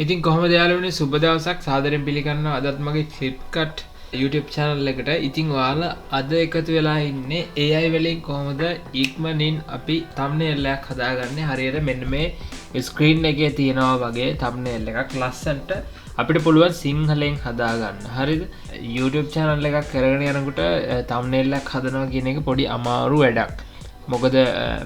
ඉතින් කොහොමද යාළුවනේ සුබ දවසක් සාදරයෙන් පිළිගන්නවා අදත් මගේ Flipkart YouTube channel එකට. ඉතින් ඔයාලා අද එකතු වෙලා ඉන්නේ AI වලින් කොහොමද ඉක්මනින් අපි thumbnail එකක් හදාගන්නේ හරියට මෙන්න මේ screen එකේ තියෙනවා වගේ thumbnail එකක් ලස්සනට අපිට පුළුවන් සිංහලෙන් හදාගන්න. හරිද? YouTube channel එකක් කරගෙන යනකොට thumbnail එකක් හදනවා කියන එක පොඩි අමාරු වැඩක්. මොකද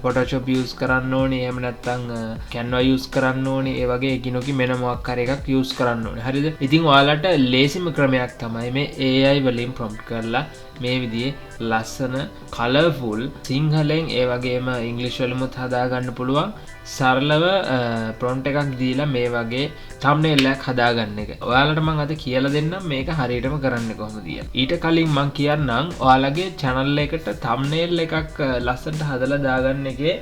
Photoshop use කරන්න ඕනේ එහෙම නැත්නම් Canva use කරන්න ඕනේ ඒ වගේ එකිනෙක මෙන මොකක් හරි එකක් use කරන්න ඕනේ හරිද ඉතින් ඔයාලට ලේසිම ක්‍රමයක් තමයි මේ AI වලින් prompt කරලා මේ විදිහේ ලස්සන colourful සිංහලෙන් ඒ වගේම ඉංග්‍රීසි වලින්ත් හදා ගන්න පුළුවන් සරලව prompt එකක් දීලා මේ වගේ thumbnail එකක් හදාගන්න එක. ඔයාලට මම අද කියලා දෙන්නම් මේක හරියටම කරන්නේ කොහොමද කියලා. ඊට කලින් මම කියන්නම් ඔයාලගේ channel එකට thumbnail එකක් ලස්සනට හදලා දාගන්න එකේ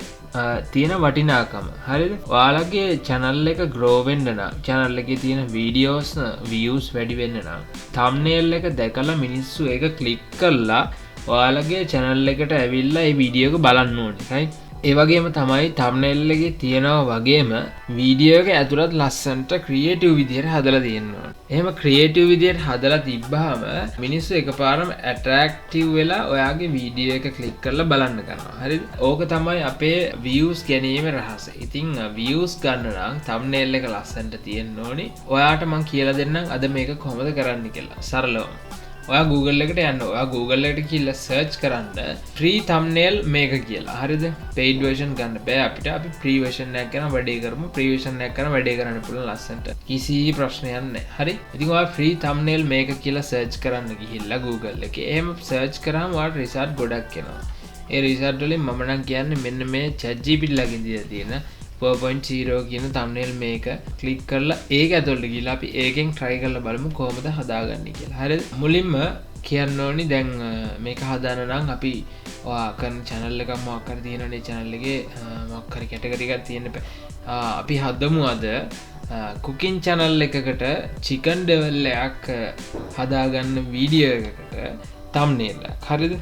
තියෙන වටිනාකම. හරිද? ඔයාලගේ channel එක grow වෙන්න නම් channel එකේ තියෙන videos views වැඩි වෙන්න නම් thumbnail එක දැකලා මිනිස්සු ඒක click කරලා ඔයාලගේ channel එකට ඇවිල්ලා මේ වීඩියෝ එක බලන්න ඕනේ. right? ඒ වගේම තමයි thumbnail එකේ තියෙනවා වගේම වීඩියෝ එක ඇතුළත් ලස්සනට ක්‍රියේටිව් විදිහට හදලා තියෙන්න ඕනේ. එහෙම ක්‍රියේටිව් විදිහට හදලා තිබ්බහම මිනිස්සු එකපාරම ඇට්‍රැක්ටිව් වෙලා ඔයාගේ වීඩියෝ එක ක්ලික් කරලා බලන්න ගන්නවා. හරිද? ඕක තමයි අපේ views ගැනීමේ රහස. ඉතින් views ගන්න නම් thumbnail එක ලස්සනට තියෙන්න ඕනේ. ඔයාට මම කියලා දෙන්නම් අද මේක කොහොමද කරන්න කියලා. සරලවම. ඔයා Google එකට යන්න. ඔයා Google එකට ගිහලා search කරන්න free thumbnail මේක කියලා. හරිද? paid version ගන්න බෑ අපිට. අපි free version එකක් ගන්න වැඩේ කරමු. free version එකක් කරන වැඩේ කරන්න පුළුවන් ලස්සනට. කිසි ප්‍රශ්නයක් නැහැ. හරි? ඉතින් ඔයා free thumbnail මේක කියලා search කරන්න ගිහිල්ලා Google එකේ. එහෙම search කරාම ඔයාට result ගොඩක් එනවා. ඒ result වලින් මම නම් කියන්නේ මෙන්න මේ ChatGPT ළඟින් දීලා තියෙන 4.0 කියන thumbnail මේක ක්ලික් කරලා ඒක ඇතුළට ගිහලා අපි ඒකෙන් try කරලා බලමු කොහොමද හදාගන්නේ කියලා. හරිද? මුලින්ම කියන්න ඕනි දැන් මේක හදාන්න නම් අපි ඔයා කරන channel එකක් මොකක් හරි තියෙනවනේ channel එකේ මොකක් හරි category එකක් තියෙන්න බෑ. අපි හදමු අද cooking channel එකකට chicken devel එකක් හදාගන්න වීඩියෝ එකකට thumbnail එක. හරිද?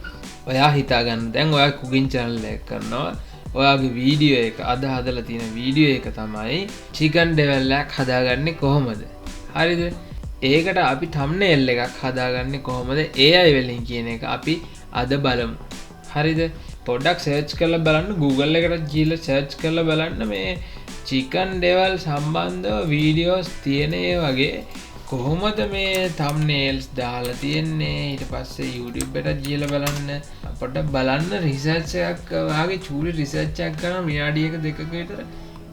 ඔයා හිතා ගන්න දැන් ඔයා cooking channel එකක් කරනවා ඔයාගේ වීඩියෝ එක අද හදලා තියෙන වීඩියෝ එක තමයි chicken devel එකක් හදාගන්නේ කොහොමද? හරිද? ඒකට අපි thumbnail එකක් හදාගන්නේ කොහොමද? AI වලින් කියන එක අපි අද බලමු. හරිද? පොඩ්ඩක් search කරලා බලන්න Google එකට ගිහලා search කරලා බලන්න මේ chicken devel සම්බන්ධව වීඩියෝස් තියෙන ඒ වගේ කොහොමද මේ thumbnails දාලා තියෙන්නේ ඊට පස්සේ YouTube එකට ගිහලා බලන්න පොඩ්ඩක් බලන්න රිසර්ච් එකක් වාගේ චූලි රිසර්ච් එකක් කරන විනාඩියක දෙකක විතර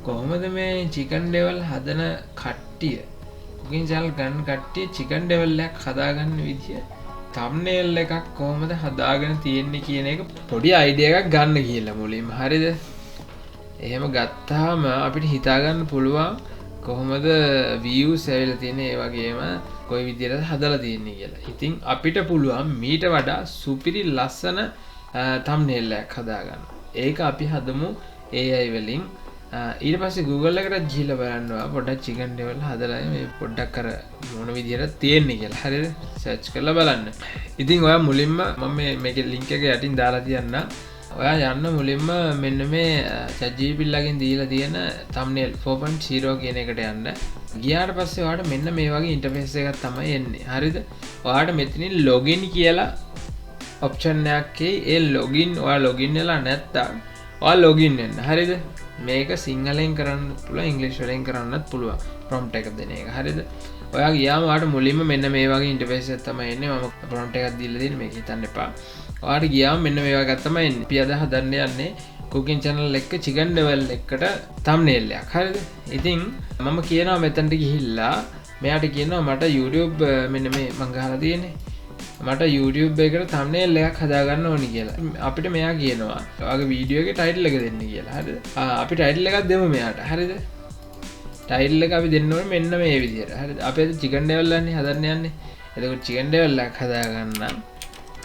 කොහොමද මේ chicken devel හදන කට්ටිය cooking channel ගන්න කට්ටිය chicken devel එකක් හදාගන්න විදිය thumbnail එකක් කොහොමද හදාගෙන තියෙන්නේ කියන එක පොඩි අයිඩියා එකක් ගන්න කියලා මුලින්ම හරිද එහෙම ගත්තාම අපිට හිතා ගන්න පුළුවන් කොහොමද views ඇවිල්ලා තියෙන්නේ ඒ වගේම කොයි විදිහටද හදලා තියෙන්නේ කියලා. ඉතින් අපිට පුළුවන් මීට වඩා සුපිරි ලස්සන thumbnail එකක් හදාගන්න. ඒක අපි හදමු AI වලින්. ඊට පස්සේ Google එකට ගිහලා බලනවා පොඩ්ඩක් chicken devel හදලා මේ පොඩ්ඩක් අර මොන විදිහටද තියෙන්නේ කියලා. හරිද? search කරලා බලන්න. ඉතින් ඔයා මුලින්ම මම මේකේ link එක යටින් දාලා තියන්නම්. ඔයා යන්න මුලින්ම මෙන්න මේ ChatGPT ළඟින් දීලා තියෙන thumbnail 4.0 කියන එකට යන්න. ගියාට පස්සේ ඔයාට මෙන්න මේ වගේ ඉන්ටර්ෆේස් එකක් තමයි එන්නේ. හරිද? ඔයාට මෙතනින් login කියලා option එකක් ඒ login ඔයා login වෙලා නැත්තම් ඔයා login වෙන්න. හරිද? මේක සිංහලෙන් කරන්න පුළුවන් ඉංග්‍රීසි වලින් කරන්නත් පුළුවන් prompt එක දෙන එක. හරිද? ඔයා ගියාම ඔයාට මුලින්ම මෙන්න මේ වගේ ඉන්ටර්ෆේස් එකක් තමයි එන්නේ. මම prompt එකක් දීලා දෙන්නේ මේක හිතන්න එපා. ඔයාට ගියාම මෙන්න මේ වගේ තමයි එන්නේ. අපි අද හදන්න යන්නේ cooking channel එක chicken devel එකට thumbnail එකක්. හරිද? ඉතින් මම කියනවා මෙතනට ගිහිල්ලා මෙයාට කියනවා මට YouTube මෙන්න මේ මං ගහලා තියෙන්නේ. මට YouTube එකට thumbnail එකක් හදාගන්න ඕනි කියලා. අපිට මෙයා කියනවා ඔයාගේ වීඩියෝ එකේ title එක දෙන්න කියලා. හරිද? අපි title එකක් දෙමු මෙයාට. හරිද? title එක අපි දෙන්න ඕනේ මෙන්න මේ විදිහට. හරිද? අපි අද chicken devel එකනේ හදන්න යන්නේ. එතකොට chicken devel එකක් හදාගන්න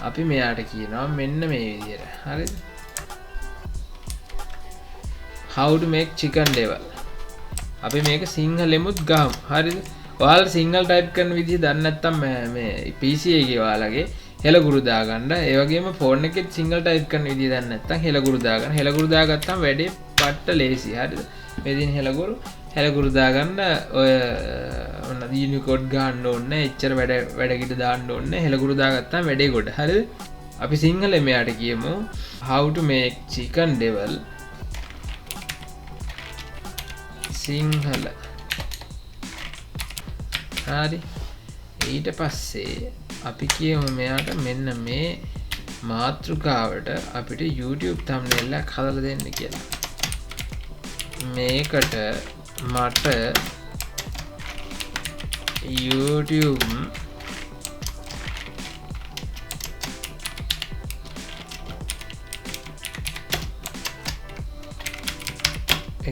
අපි මෙයාට කියනවා මෙන්න මේ විදිහට. හරිද? how to make chicken devel. අපි මේක සිංහලෙමුත් ගහමු. හරිද? ඔයාලා සිංහල ටයිප් කරන විදිහ දන්නේ නැත්නම් මේ PC එකේ ඔයාලගේ හෙලගුරු දාගන්න. ඒ වගේම ෆෝන් එකෙත් සිංහල ටයිප් කරන විදිහ දන්නේ නැත්නම් හෙලගුරු දාගන්න. හෙලගුරු දාගත්තාම වැඩේ පට්ට ලේසි. හරිද? මේ දින හෙලගුරු හෙලකුරු දාගන්න ඔය ඔන්න යුනිකෝඩ් ගන්න ඕනේ එච්චර වැඩකිට දාන්න ඕනේ හෙලකුරු දාගත්තාම වැඩේ ගොඩ හරිද අපි සිංහල මෙයාට කියමු how to make chicken devil Sinhala හරි ඊට පස්සේ අපි කියමු මෙයාට මෙන්න මේ මාතෘකාවට අපිට YouTube thumbnail එකක් හදලා දෙන්න කියලා මේකට මට YouTube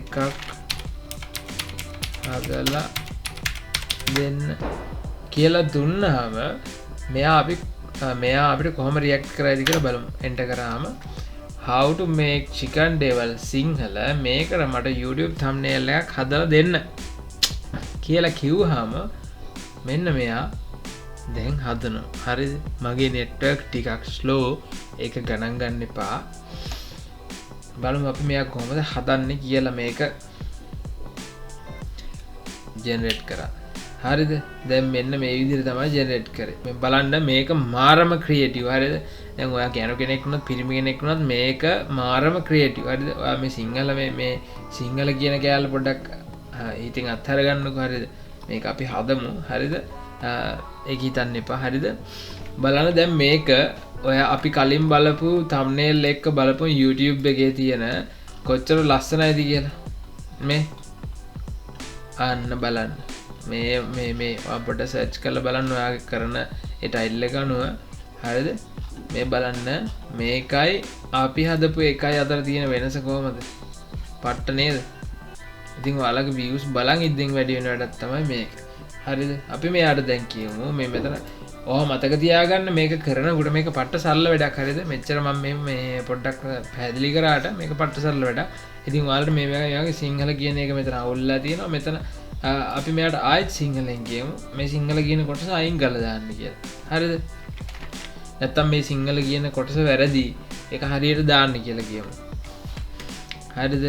එකක් හදලා දෙන්න කියලා දුන්නාම මෙයා අපිට කොහොම රියැක්ට් කරයිද කියලා බලමු එන්ටර් කරාම how to make chicken devil Sinhala මේකට මට YouTube thumbnail එකක් හදලා දෙන්න කියලා කිව්වහම මෙන්න මෙයා දැන් හදනවා හරිද මගේ network ටිකක් slow ඒක ගණන් ගන්න එපා බලමු අපි මෙයා කොහොමද හදන්නේ කියලා මේක generate කරා හරිද දැන් මෙන්න මේ විදිහට තමයි ජෙනරේට් කරේ මේ බලන්න මේක මාරම ක්‍රියේටිව් හරිද දැන් ඔයා කියන කෙනෙක් වුණත් පිරිමි කෙනෙක් වුණත් මේක මාරම ක්‍රියේටිව් හරිද ඔයා මේ සිංහල මේ සිංහල කියන කෑල්ල පොඩ්ඩක් ඉතින් අත්හැර ගන්නකො හරිද මේක අපි හදමු හරිද ඒක හිතන්න එපා හරිද බලන්න දැන් මේක ඔයා අපි කලින් බලපු thumbnail එක බලපු YouTube එකේ තියෙන කොච්චර ලස්සනයිද කියලා මේ අන්න බලන්න මේ අපට සර්ච් කරලා බලන්න ඔයාගේ කරන ඒ ටයිල් එක අනුව හරිද මේ බලන්න මේකයි අපි හදපු එකයි අතර තියෙන වෙනස කොහමද පට්ට නේද ඉතින් ඔයාලගේ views බලන් ඉතින් වැඩි වෙන වැඩක් තමයි මේක හරිද අපි මෙයාට දැන් කියමු මේ මෙතන ඔය මතක තියාගන්න මේක කරනකොට මේක පට්ට සරල වැඩක් හරිද මෙච්චර මම මේ පොඩ්ඩක් පැහැදිලි කරාට මේක පට්ට සරල වැඩක් ඉතින් ඔයාලට මේ වගේ සිංහල කියන එක මෙතන අවුල්ලා තියෙනවා මෙතන අපි මෙයාට ආයෙත් සිංහලෙන් කියමු මේ සිංහල කියන කොටස අයින් කරලා දාන්න කියලා. හරිද? නැත්තම් මේ සිංහල කියන කොටස වැරදි. ඒක හරියට දාන්න කියලා කියමු. හරිද?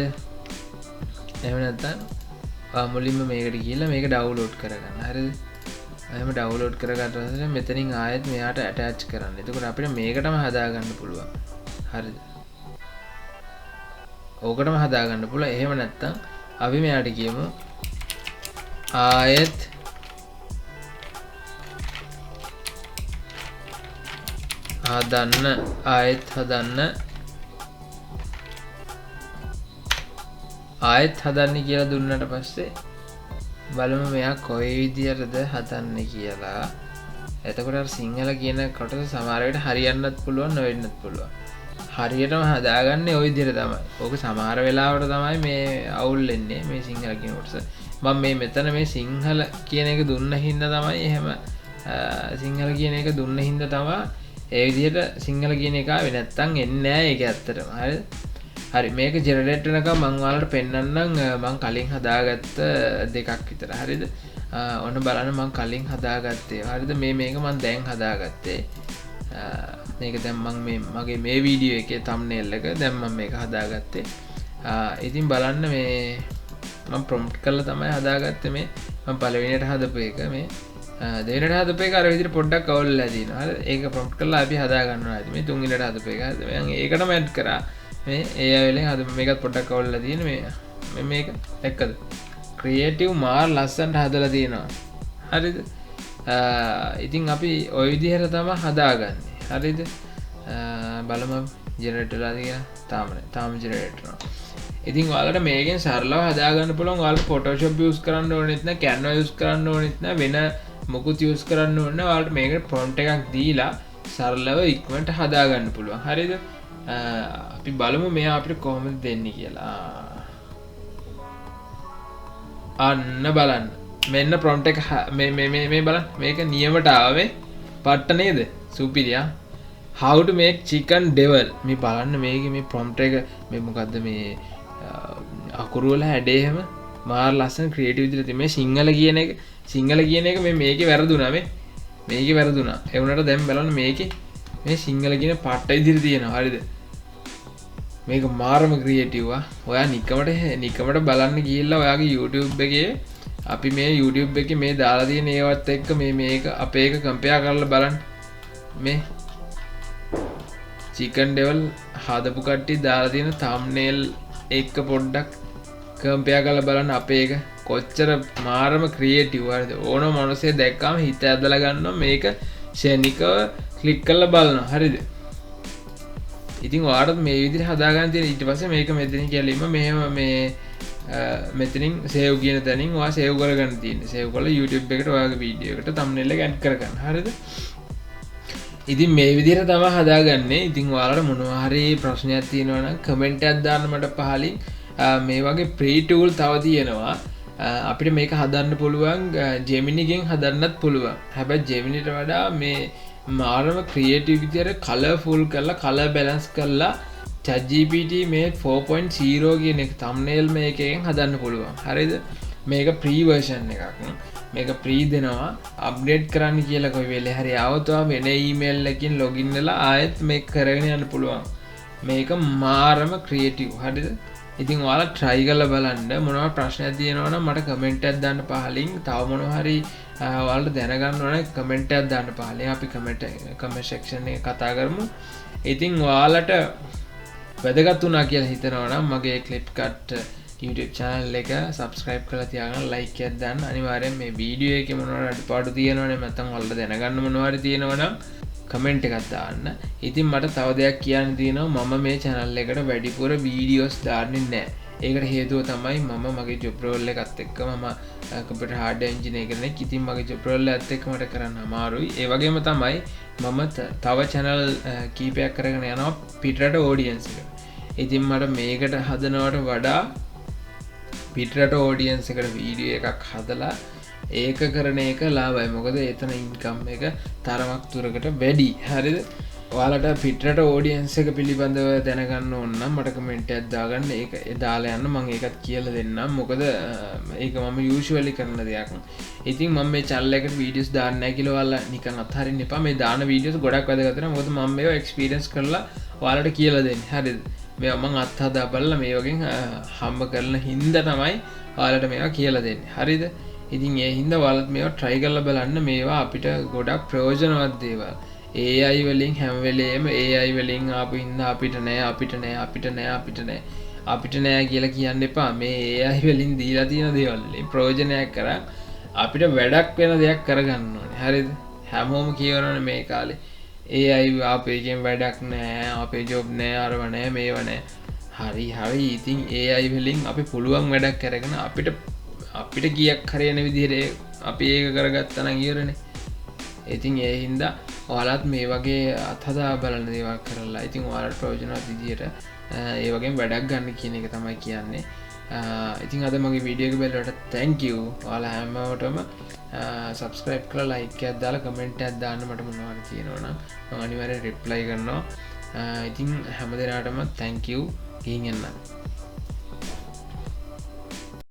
එහෙම නැත්නම් මුලින්ම මේකට ගිහලා මේක ඩවුන්ලෝඩ් කරගන්න. හරිද? එහෙම ඩවුන්ලෝඩ් කරගත්ත පස්සේ මෙතනින් ආයෙත් මෙයාට ඇටච් කරන්න. එතකොට අපිට මේකටම හදාගන්න පුළුවන්. හරිද? ඕකටම හදාගන්න පුළුවන්. එහෙම නැත්නම් අපි මෙයාට කියමු ආයෙත් හදන්න ආයෙත් හදන්න කියලා දුන්නට පස්සේ බලමු මෙයා කොයි විදියටද හදන්නේ කියලා. එතකොට අර සිංහල කියන කොටස සමහර වෙලට හරියන්නත් පුළුවන් නොවෙන්නත් පුළුවන්. හරියටම හදාගන්නේ ওই විදිහට තමයි. ඕක සමහර වෙලාවට තමයි මේ අවුල් වෙන්නේ මේ සිංහල කියන කොටස. මම මේ මෙතන මේ සිංහල කියන එක දුන්න හින්දා තමයි එහෙම සිංහල කියන එක දුන්න හින්දා තමයි ඒ විදිහට සිංහල කියන එක ආවේ නැත්තම් එන්නේ නැහැ ඒක ඇත්තටම. හරිද? හරි මේක ජෙනරේට් වෙනකම් මම ඔයාලට පෙන්නන්නම් මම කලින් හදාගත්ත දෙකක් විතර. හරිද? ඔන්න බලන්න මම කලින් හදාගත්තේ. හරිද? මේක මම දැන් හදාගත්තේ. මේක දැන් මම මගේ මේ වීඩියෝ එකේ thumbnail එක දැන් මම මේක හදාගත්තේ. ඉතින් බලන්න මේ මම ප්‍රොම්ප්ට් කරලා තමයි හදාගත්තේ මේ මම පළවෙනියට හදපු එක මේ දෙවෙනියට හදපු එක අර විදිහට පොඩ්ඩක් අවුල්ලා දිනවා. හරිද? ඒක ප්‍රොම්ප්ට් කරලා අපි හදා ගන්නවා. මේ තුන්වෙනියට හදපු එක. හරිද? මම ඒකටම ඇඩ් කරා. මේ AI වලින් හදපු මේකත් පොඩ්ඩක් අවුල්ලා දින මේක දැක්කද? ක්‍රියේටිව් මාර් ලස්සනට හදලා තියෙනවා. හරිද? ඉතින් අපි ওই විදිහට තමයි හදාගන්නේ. හරිද? බලමු ජෙනරේට් වෙලාද කියලා. තාම ජෙනරේට් වෙනවා. ඉතින් ඔයාලට මේකෙන් සරලව හදාගන්න පුළුවන්. ඔයාලට Photoshop use කරන්න ඕනෙත් නැහැ, Canva use කරන්න ඕනෙත් නැහැ, වෙන මොකුත් use කරන්න ඕනේ නැහැ. ඔයාලට මේකට prompt එකක් දීලා සරලව ඉක්මනට හදාගන්න පුළුවන්. හරිද? අපි බලමු මෙයා අපිට කොහොමද දෙන්නේ කියලා. අන්න බලන්න. මෙන්න prompt එක මේ බලන්න. මේක නියමට ආවේ පට්ට නේද? සුපිරියා. how to make chicken devil මේ බලන්න මේකේ මේ prompt එක මේ මොකද්ද මේ අකුරු වල හැඩේ හැම මාර ලස්සන ක්‍රියේටිව් විදිහට තියෙන මේ සිංහල කියන එක මේකේ වැරදුනා මේකේ වැරදුනා ඒ වුණාට දැන් බලන්න මේකේ මේ සිංහල කියන පාට විදිහට තියෙනවා හරිද මේක මාරම ක්‍රියේටිව්වා. ඔයා නිකමට බලන්න ගිහිල්ලා ඔයාගේ YouTube එකේ අපි මේ YouTube එකේ මේ දාලා තියෙන ඒවත් එක්ක මේක අපේ එක කම්පෙයාර් කරලා බලන්න. මේ chicken devil හදපු කට්ටිය දාලා තියෙන thumbnail එක පොඩ්ඩක් කම්පෙයාර් කරලා බලන්න අපේ එක කොච්චර මාරම ක්‍රියේටිව් වර්ද. ඕනම මොනසේ දැක්කම හිත ඇදලා ගන්නවා මේක ෂෙනිකව ක්ලික් කරලා බලනවා. හරිද? ඉතින් ඔයාලට මේ විදිහට හදාගන්න තියෙන ඊට පස්සේ මේක මෙතනින් කියලිම මෙහෙම මේ මෙතනින් සේව් කියන තැනින් ඔයා සේව් කරගන්න තියෙන්නේ. සේව් කරලා YouTube එකට ඔයාගේ වීඩියෝ එකට thumbnail එක ඇඩ් කරගන්න. හරිද? ඉතින් මේ විදිහට තමයි හදාගන්නේ. ඉතින් ඔයාලට මොනවා හරි ප්‍රශ්නයක් තියෙනවා නම් කමෙන්ට් එකක් දාන්න මට පහලින්. මේ වගේ ප්‍රී ටූල් තව තියෙනවා. අපිට මේක හදන්න පුළුවන් Gemini ගෙන් හදන්නත් පුළුවන්. හැබැයි Gemini ට වඩා මේ මාරම ක්‍රියේටිව් විදියට කලර්ෆුල් කරලා කලර් බැලන්ස් කරලා ChatGPT මේ 4.0 කියන එක thumbnail මේකෙන් හදන්න පුළුවන්. හරිද? මේක ප්‍රී version එකක්. මේක ප්‍රී දෙනවා අප්ඩේට් කරන්න කියලා කොයි වෙලේ හරි આવතව වෙන ඊමේල් එකකින් ලොගින් වෙලා ආයෙත් මේක කරගෙන යන්න පුළුවන්. මේක මාරම ක්‍රියේටිව්. හරිද? ඉතින් ඔයාලා try කරලා බලන්න. මොනවා ප්‍රශ්නයක් තියෙනවා නම් මට කමෙන්ට් එකක් දාන්න පහලින්. තව මොනවා හරි ඔයාලට දැනගන්න ඕන කමෙන්ට් එකක් දාන්න පහලින්. අපි කමෙන්ට් section එකේ කතා කරමු. ඉතින් ඔයාලට වැදගත් වුණා කියලා හිතනවා නම් මගේ ClipCut YouTube channel එක subscribe කරලා තියාගන්න, like එකක් දාන්න. අනිවාර්යෙන් මේ වීඩියෝ එකේ මොනවාරි අඩුපාඩු තියෙනවනේ නැත්නම් ඔයාලට දැනගන්න මොනවාරි තියෙනවා නම් කමෙන්ට් එකක් දාන්න. ඉතින් මට තව දෙයක් කියන්න තියෙනවා. මම මේ channel එකට වැඩිපුර වීඩියෝස් දාන්නේ නැහැ. ඒකට හේතුව තමයි මම මගේ job role එකත් එක්ක මම computer hardware engineer කෙනෙක්. ඉතින් මගේ job role එකත් එක්ක මට කරන්න අමාරුයි. ඒ වගේම තමයි මම තව channel කීපයක් කරගෙන යනවා පිටරට audience එකට. ඉතින් මට මේකට හදනවට වඩා පිටරට audience එකට වීඩියෝ එකක් හදලා ඒක කරන එක ලාභයි. මොකද එතන ඉන්කම් එක තරමක් දුරකට වැඩි. හරිද? ඔයාලට පිටරට audience එක පිළිබඳව දැනගන්න ඕන නම් මට කමෙන්ට් එකක් දාගන්න. ඒක දාලා යන්න මම ඒකත් කියලා දෙන්නම්. මොකද ඒක මම usually කරන දෙයක්. ඉතින් මම මේ channel එකට videos දාන්නේ නැහැ කියලා ඔයාලා නිකන් අත්හරින්න එපා. මේ දාන videos ගොඩක් වැදගත් වෙනවා. මොකද මම මේවා experience කරලා ඔයාලට කියලා දෙන්නේ. හරිද? මේවා මම අත්හදා බලලා මේ වගේ හම්බ කරන හින්දා තමයි ඔයාලට මේවා කියලා දෙන්නේ. හරිද? ඉතින් ඒ හින්දා ඔයාලත් මේවා try කරලා බලන්න. මේවා අපිට ගොඩක් ප්‍රයෝජනවත් දේවල්. AI වලින් හැම වෙලේම AI වලින් ආපු හින්දා අපිට නෑ කියලා කියන්න එපා. මේ AI වලින් දීලා තියෙන දේවල් වලින් ප්‍රයෝජනයක් කරන් අපිට වැඩක් වෙන දෙයක් කරගන්න ඕනේ. හරිද? හැමෝම කියවනනේ මේ කාලේ AI අපේගෙන් වැඩක් නෑ, අපේ ජොබ් නෑ, අරව නෑ, මේව නෑ. හරි. ඉතින් AI වලින් අපි පුළුවන් වැඩක් කරගෙන අපිට ගියක් හරියන විදිහට අපි ඒක කරගත්තා නම් ඉවරනේ. ඉතින් ඒ හින්දා ඔයාලත් මේ වගේ අත්හදා බලන දේවල් කරලා ඉතින් ඔයාලට ප්‍රයෝජනවත් විදිහට ඒ වගේම වැඩක් ගන්න කියන එක තමයි කියන්නේ. ඉතින් අද මගේ වීඩියෝ එක බලනකොට thank you. ඔයාලා හැමෝටම subscribe කරලා like එකක් දාලා comment එකක් දාන්න මට මොනවද කියනවා නම් මම අනිවාර්යෙන් reply කරනවා. ඉතින් හැම දිනකටම thank you. ගිහින් එන්න.